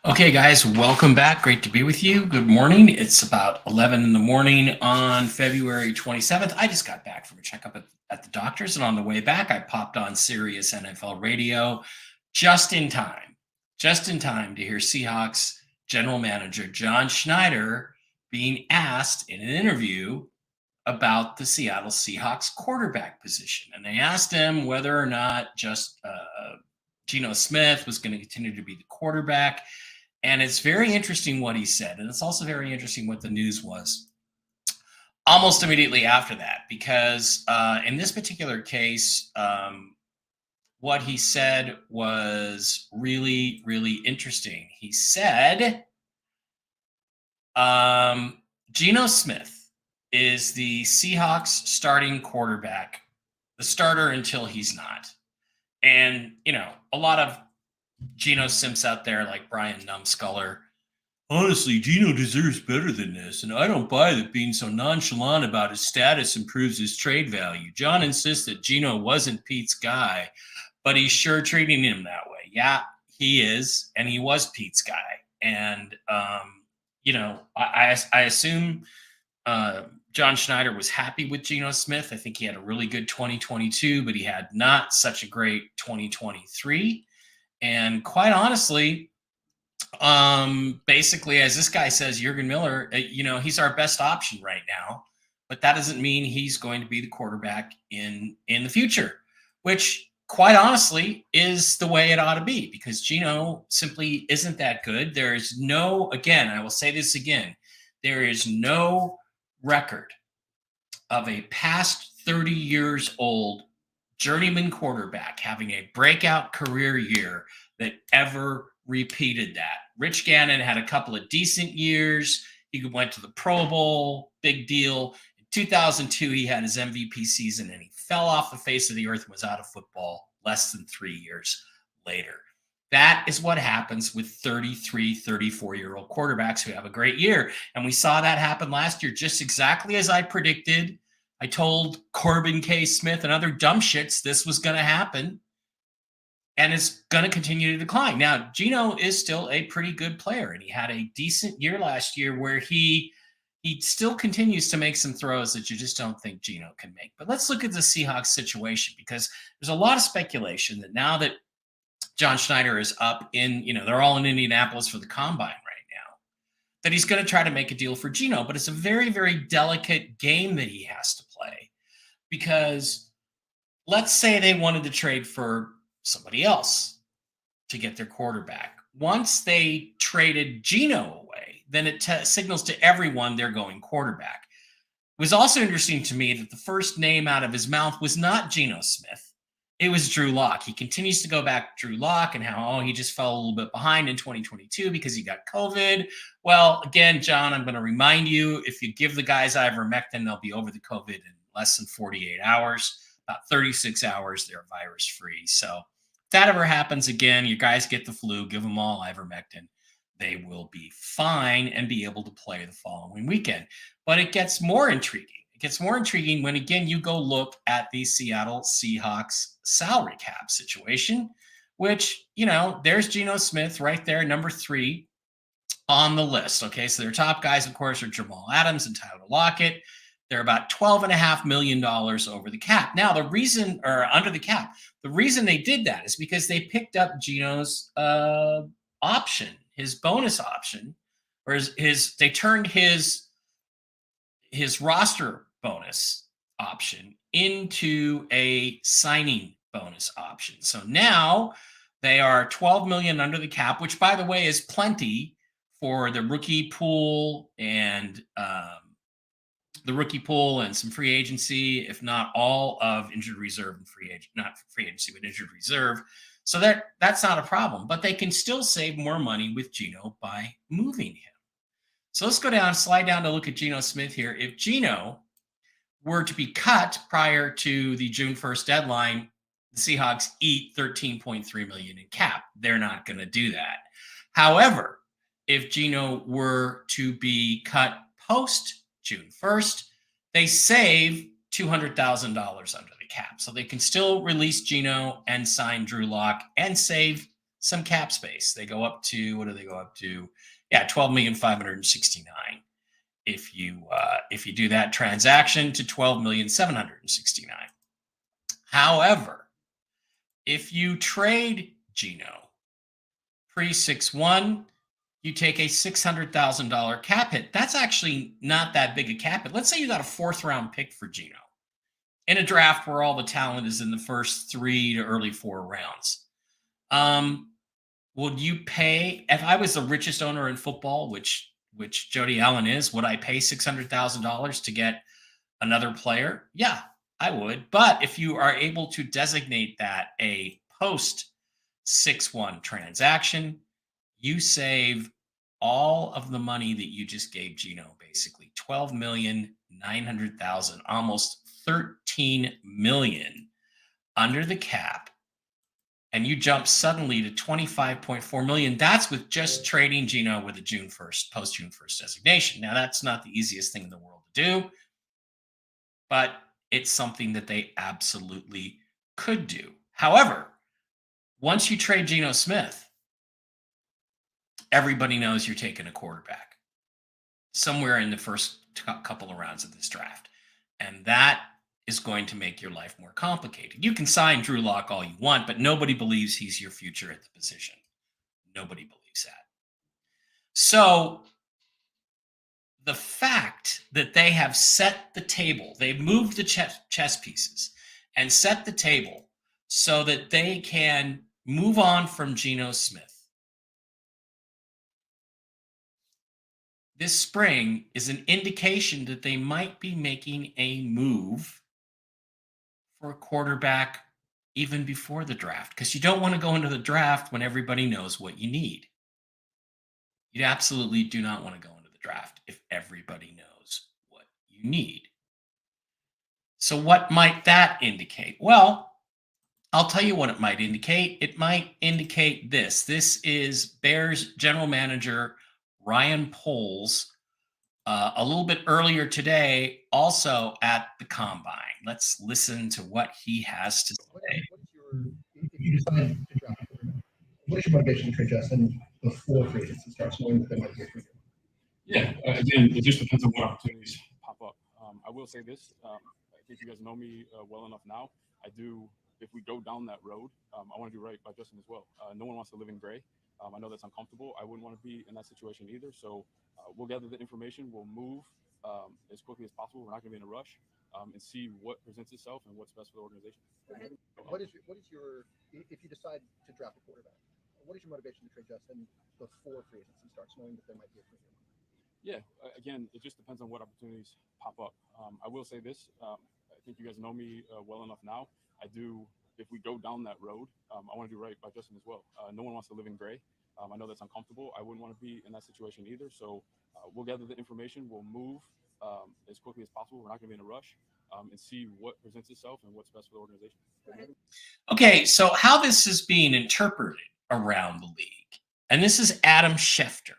Okay, guys, welcome back. Great to be with you. Good morning. It's about 11 in the morning on February 27th. I just got back from a checkup at the doctor's, and on the way back, I popped on Sirius NFL radio just in time, just in time to hear Seahawks general manager John Schneider being asked in an interview about the Seattle Seahawks quarterback position. And they asked him whether or not just Geno Smith was going to continue to be the quarterback. And it's very interesting what he said. And it's also very interesting what the news was almost immediately after that, because in this particular case, what he said was really, really interesting. He said, Geno Smith is the Seahawks starting quarterback, the starter until he's not. And, a lot of Geno simps out there like Brian Numskuller. Honestly, Geno deserves better than this, and I don't buy that being so nonchalant about his status improves his trade value. John insists that Geno wasn't Pete's guy, but he's sure treating him that way. Yeah, he is, and he was Pete's guy. And, I assume John Schneider was happy with Geno Smith. I think he had a really good 2022, but he had not such a great 2023. And quite honestly, basically, as this guy says, Jurgen Miller, he's our best option right now, but that doesn't mean he's going to be the quarterback in the future, which quite honestly is the way it ought to be, because Geno simply isn't that good. There is no, again, I will say this again, there is no record of a past 30 years old journeyman quarterback having a breakout career year that ever repeated that. Rich Gannon had a couple of decent years. He went to the Pro Bowl, big deal. In 2002, he had his MVP season, and he fell off the face of the earth and was out of football less than 3 years later. That is what happens with 33, 34-year-old quarterbacks who have a great year. And we saw that happen last year, just exactly as I predicted. I told Corbin K. Smith and other dumb shits this was going to happen, and it's going to continue to decline. Now, Geno is still a pretty good player, and he had a decent year last year where he still continues to make some throws that you just don't think Geno can make. But let's look at the Seahawks situation, because there's a lot of speculation that now that John Schneider is up in, they're all in Indianapolis for the combine right now, that he's going to try to make a deal for Geno. But it's a very, very delicate game that he has to play, because let's say they wanted to trade for somebody else to get their quarterback. Once they traded Geno away, then it signals to everyone they're going quarterback. It was also interesting to me that the first name out of his mouth was not Geno Smith. It was Drew Lock. He continues to go back to Drew Lock and how he just fell a little bit behind in 2022 because he got COVID. Well, again, John, I'm going to remind you, if you give the guys ivermectin, they'll be over the COVID in less than 48 hours. About 36 hours, they're virus free. So if that ever happens again, you guys get the flu, give them all ivermectin. They will be fine and be able to play the following weekend. But it gets more intriguing. It gets more intriguing when, again, you go look at the Seattle Seahawks salary cap situation, which, there's Geno Smith right there, number 3 on the list. Okay, so their top guys, of course, are Jamal Adams and Tyler Lockett. They're about $12.5 million over the cap. Now, the reason, or under the cap, the reason they did that is because they picked up Geno's option, his bonus option, or they turned his roster bonus option into a signing bonus option. So now they are 12 million under the cap, which, by the way, is plenty for the rookie pool and some free agency, if not all of injured reserve and free agent, not free agency, but injured reserve. So that's not a problem, but they can still save more money with Geno by moving him. So let's slide down to look at Geno Smith here. If Geno were to be cut prior to the June 1st deadline, the Seahawks eat $13.3 million in cap. They're not going to do that. However, if Geno were to be cut post June 1st, they save $200,000 under the cap. So they can still release Geno and sign Drew Lock and save some cap space. They go up to, what do they go up to? Yeah, 12,569. If you do that transaction to 12,769. However, if you trade Geno pre 6-1, you take a $600,000 cap hit. That's actually not that big a cap hit. Let's say you got a 4th-round pick for Geno in a draft where all the talent is in the first 3 to early 4 rounds. Would you pay, if I was the richest owner in football, which Jody Allen is, would I pay $600,000 to get another player? Yeah, I would. But if you are able to designate that a post 6-1 transaction, you save all of the money that you just gave Geno, basically $12,900,000, almost $13 million under the cap, and you jump suddenly to $25.4 million. That's with just trading Geno with a June 1st, post June 1st designation. Now, that's not the easiest thing in the world to do, but it's something that they absolutely could do. However, once you trade Geno Smith, everybody knows you're taking a quarterback somewhere in the first couple of rounds of this draft. And that is going to make your life more complicated. You can sign Drew Lock all you want, but nobody believes he's your future at the position. Nobody believes that. So the fact that they have set the table, they've moved the chess pieces and set the table so that they can move on from Geno Smith this spring is an indication that they might be making a move for a quarterback even before the draft, because you don't want to go into the draft when everybody knows what you need. You absolutely do not want to go into the draft if everybody knows what you need. So what might that indicate? Well, I'll tell you what it might indicate. It might indicate this. This is Bears general manager Ryan Poles a little bit earlier today, also at the Combine. Let's listen to what he has to say. If you decide to draft a quarterback, what is your motivation to trade Justin before free agency starts, knowing that there might be a free agent? Yeah, again, it just depends on what opportunities pop up. I will say this. I think you guys know me well enough now. I do, if we go down that road, I want to do right by Justin as well. No one wants to live in gray. I know that's uncomfortable. I wouldn't want to be in that situation either. So we'll gather the information. We'll move as quickly as possible. We're not going to be in a rush and see what presents itself and what's best for the organization. What is your, if you decide to draft a quarterback, what is your motivation to trade Justin before free agency starts, knowing that there might be a free agent? Yeah, again, it just depends on what opportunities pop up. I will say this. I think you guys know me well enough now. I do, if we go down that road, I want to do right by Justin as well. No one wants to live in gray. I know that's uncomfortable. I wouldn't want to be in that situation either. So we'll gather the information. We'll move as quickly as possible. We're not going to be in a rush and see what presents itself and what's best for the organization. Okay, so how this is being interpreted around the league, and this is Adam Schefter.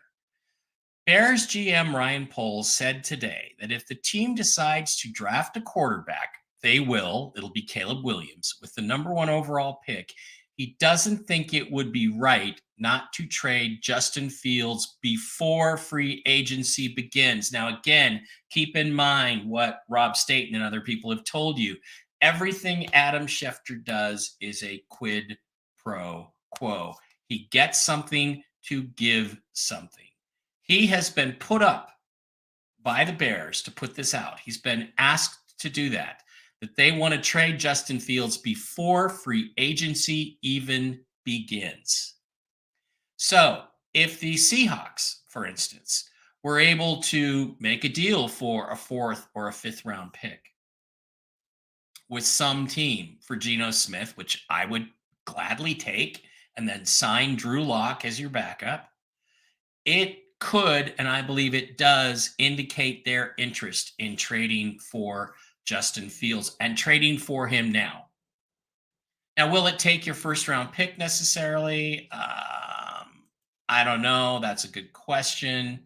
Bears GM Ryan Poles said today that if the team decides to draft a quarterback, they will. It'll be Caleb Williams with the #1 overall pick. He doesn't think it would be right not to trade Justin Fields before free agency begins. Now, again, keep in mind what Rob Staten and other people have told you. Everything Adam Schefter does is a quid pro quo. He gets something to give something. He has been put up by the Bears to put this out. He's been asked to do that they want to trade Justin Fields before free agency even begins. So if the Seahawks, for instance, were able to make a deal for a 4th or a 5th round pick with some team for Geno Smith, which I would gladly take, and then sign Drew Lock as your backup, it could, and I believe it does, indicate their interest in trading for Justin Fields and trading for him now. Now, will it take your 1st round pick necessarily? I don't know. That's a good question.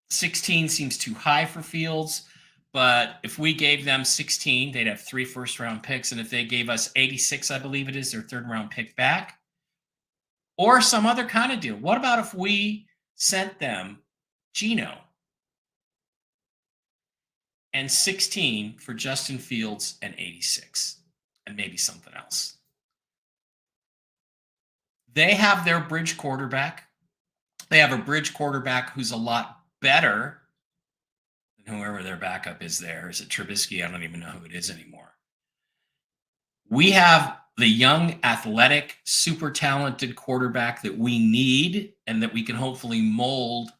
16 seems too high for Fields, But if we gave them 16, they'd have 3 first-round picks. And if they gave us 86, I believe it is, their third-round pick back, or some other kind of deal. What about if we sent them Geno and 16 for Justin Fields and 86 and maybe something else? They have their bridge quarterback. They have a bridge quarterback who's a lot better than whoever their backup is there. Is it Trubisky? I don't even know who it is anymore. We have the young, athletic, super talented quarterback that we need and that we can hopefully mold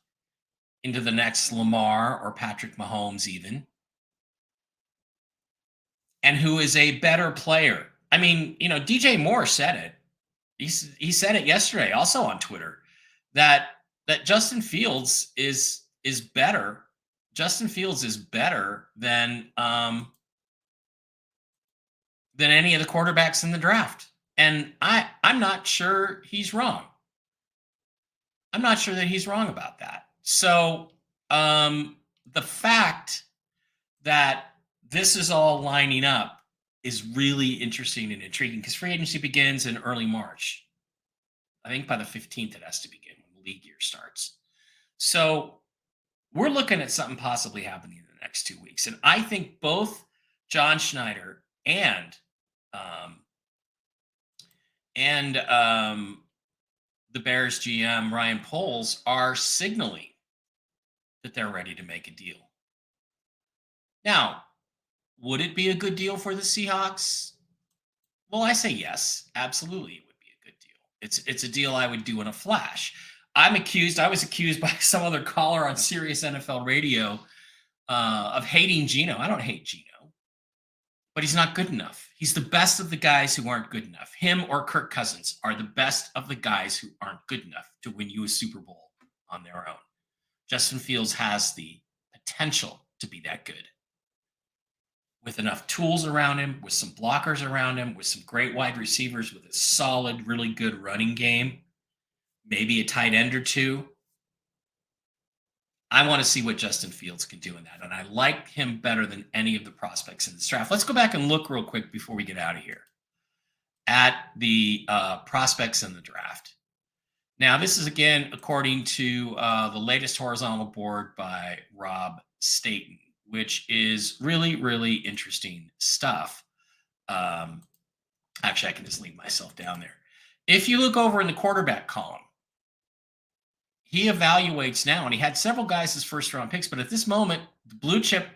into the next Lamar or Patrick Mahomes even, and who is a better player. I mean, DJ Moore said it. He said it yesterday, also on Twitter, that Justin Fields is better. Justin Fields is better than any of the quarterbacks in the draft. And I'm not sure he's wrong. I'm not sure that he's wrong about that. So the fact that this is all lining up is really interesting and intriguing because free agency begins in early March. I think by the 15th it has to begin when the league year starts. So we're looking at something possibly happening in the next 2 weeks. And I think both John Schneider and the Bears GM Ryan Poles are signaling that they're ready to make a deal. Now, would it be a good deal for the Seahawks? Well, I say yes, absolutely it would be a good deal. It's a deal I would do in a flash. I was accused by some other caller on Sirius NFL radio of hating Geno. I don't hate Geno, but he's not good enough. He's the best of the guys who aren't good enough. Him or Kirk Cousins are the best of the guys who aren't good enough to win you a Super Bowl on their own. Justin Fields has the potential to be that good. With enough tools around him, with some blockers around him, with some great wide receivers, with a solid, really good running game, maybe a tight end or two. I want to see what Justin Fields can do in that. And I like him better than any of the prospects in this draft. Let's go back and look real quick before we get out of here at the prospects in the draft. Now, this is, again, according to the latest horizontal board by Rob Staten, which is really, really interesting stuff. Actually, I can just leave myself down there. If you look over in the quarterback column, he evaluates now, and he had several guys as first-round picks, but at this moment, the blue chip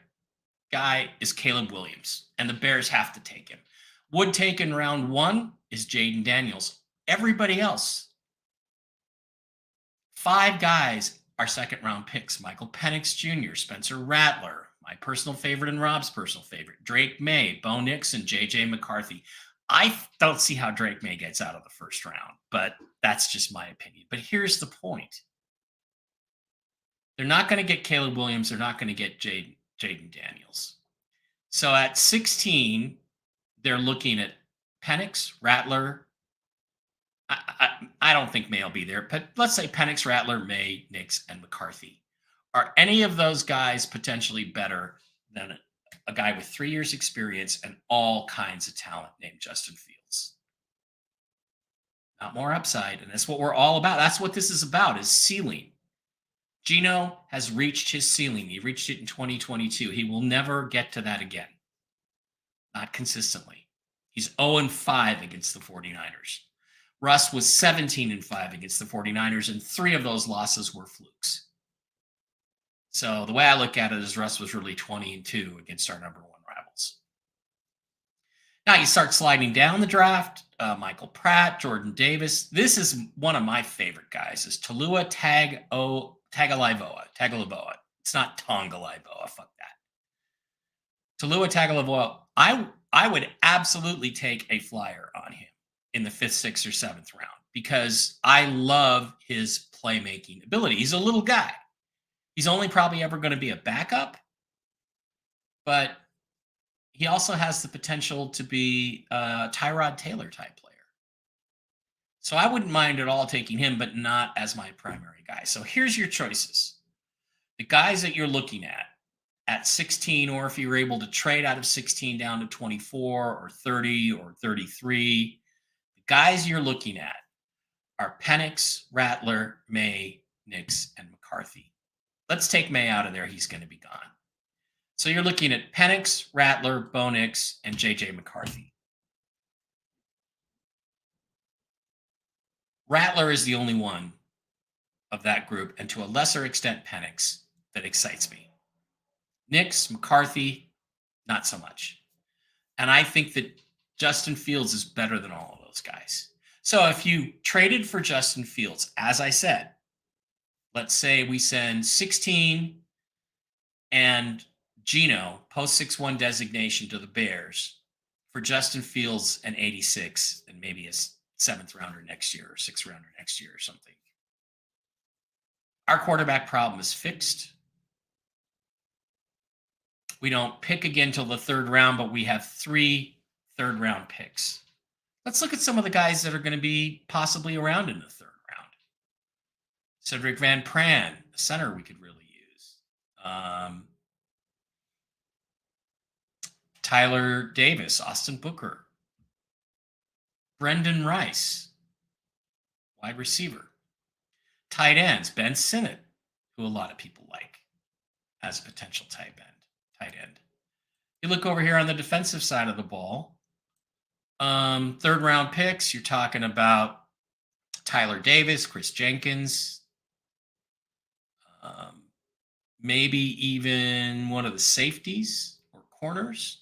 guy is Caleb Williams, and the Bears have to take him. Would take in round 1 is Jaden Daniels. Everybody else, 5 guys are second-round picks. Michael Penix Jr., Spencer Rattler, my personal favorite and Rob's personal favorite, Drake May, Bo Nix, and J.J. McCarthy. I don't see how Drake May gets out of the first round, but that's just my opinion. But here's the point. They're not going to get Caleb Williams. They're not going to get Jaden Daniels. So at 16, they're looking at Penix, Rattler. I don't think May will be there, but let's say Penix, Rattler, May, Nix, and McCarthy. Are any of those guys potentially better than a guy with 3 years experience and all kinds of talent named Justin Fields? Not more upside, and that's what we're all about. That's what this is about, is ceiling. Geno has reached his ceiling. He reached it in 2022. He will never get to that again. Not consistently. He's 0-5 against the 49ers. Russ was 17-5 against the 49ers, and 3 of those losses were flukes. So the way I look at it is Russ was really 20-2 against our number 1 rivals. Now you start sliding down the draft. Michael Pratt, Jordan Davis. This is one of my favorite guys, is Talua Tagovailoa. It's not Tongalaivoa. Fuck that. Talua Tagovailoa. I would absolutely take a flyer on him in the 5th, 6th, or 7th round because I love his playmaking ability. He's a little guy. He's only probably ever going to be a backup, but he also has the potential to be a Tyrod Taylor type player. So I wouldn't mind at all taking him, but not as my primary guy. So here's your choices. The guys that you're looking at at 16, or if you're able to trade out of 16 down to 24 or 30 or 33, the guys you're looking at are Penix, Rattler, May, Nix, and McCarthy. Let's take May out of there. He's going to be gone. So you're looking at Penix, Rattler, Bo Nix, and J.J. McCarthy. Rattler is the only one of that group, and to a lesser extent Penix, that excites me. Nix, McCarthy, not so much. And I think that Justin Fields is better than all of those guys. So if you traded for Justin Fields, as I said, let's say we send 16 and Geno, post 6-1 designation to the Bears for Justin Fields and 86 and maybe a 7th rounder next year or 6th rounder next year or something. Our quarterback problem is fixed. We don't pick again till the 3rd round, but we have 3 third-round picks. Let's look at some of the guys that are going to be possibly around in the 3rd round. Cedric Van Pran, the center we could really use. Tyler Davis, Austin Booker. Brendan Rice, wide receiver. Tight ends, Ben Sinnott, who a lot of people like as a potential tight end. You look over here on the defensive side of the ball. 3rd round picks, you're talking about Tyler Davis, Chris Jenkins, maybe even one of the safeties or corners.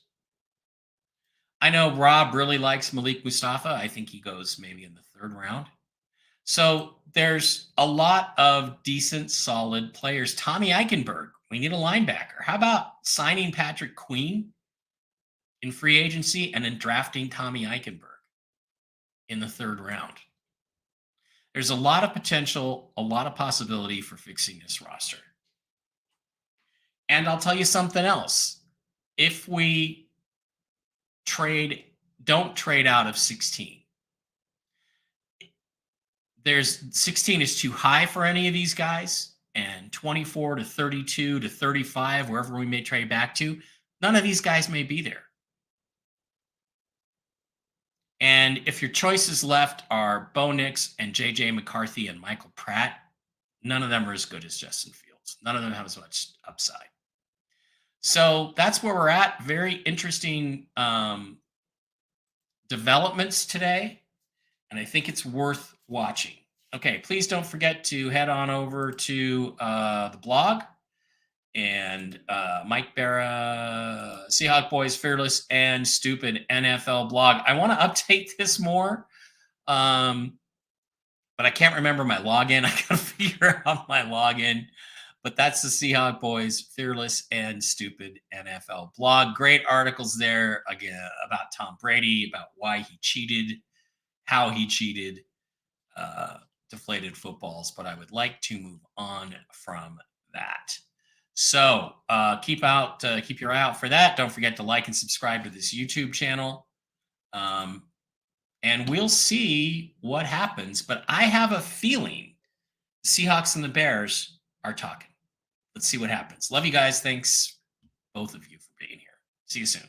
I know Rob really likes Malik Mustafa. I think he goes maybe in the 3rd round. So there's a lot of decent, solid players. Tommy Eichenberg, we need a linebacker. How about signing Patrick Queen in free agency and then drafting Tommy Eichenberg in the 3rd round? There's a lot of potential, a lot of possibility for fixing this roster. And I'll tell you something else. If we don't trade out of 16, there's 16 is too high for any of these guys, and 24 to 32 to 35, wherever we may trade back to, none of these guys may be there. And if your choices left are Bo Nix and J.J. McCarthy and Michael Pratt, none of them are as good as Justin Fields. None of them have as much upside. So that's where we're at. Very interesting developments today, and I think it's worth watching. Okay, please don't forget to head on over to the blog and Mike Berra, Seahawks Boys Fearless and Stupid NFL blog. I want to update this more, but I can't remember my login. I got to figure out my login. But that's the Seahawks Boys Fearless and Stupid NFL blog. Great articles there, again, about Tom Brady, about why he cheated, how he cheated, deflated footballs. But I would like to move on from that. So keep your eye out for that. Don't forget to like and subscribe to this YouTube channel. And we'll see what happens. But I have a feeling the Seahawks and the Bears are talking. Let's see what happens. Love you guys. Thanks, both of you, for being here. See you soon.